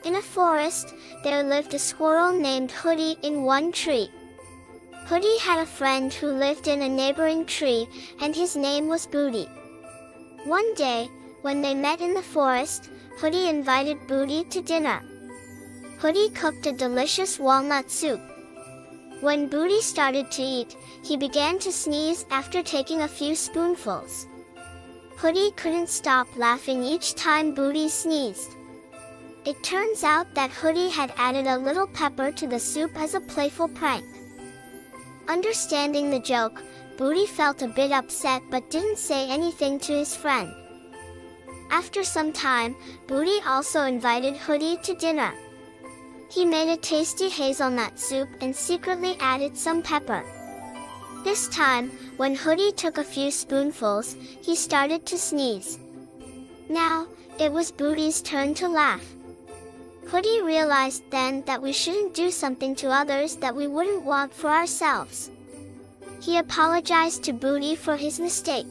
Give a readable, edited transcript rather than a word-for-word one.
In a forest, there lived a squirrel named Hoodie in one tree. Hoodie had a friend who lived in a neighboring tree, and his name was Booty. One day, when they met in the forest, Hoodie invited Booty to dinner. Hoodie cooked a delicious walnut soup. When Booty started to eat, he began to sneeze after taking a few spoonfuls. Hoodie couldn't stop laughing each time Booty sneezed. It turns out that Hoodie had added a little pepper to the soup as a playful prank. Understanding the joke, Booty felt a bit upset but didn't say anything to his friend. After some time, Booty also invited Hoodie to dinner. He made a tasty hazelnut soup and secretly added some pepper. This time, when Hoodie took a few spoonfuls, he started to sneeze. Now, it was Booty's turn to laugh. Hoodie realized then that we shouldn't do something to others that we wouldn't want for ourselves. He apologized to Booty for his mistake.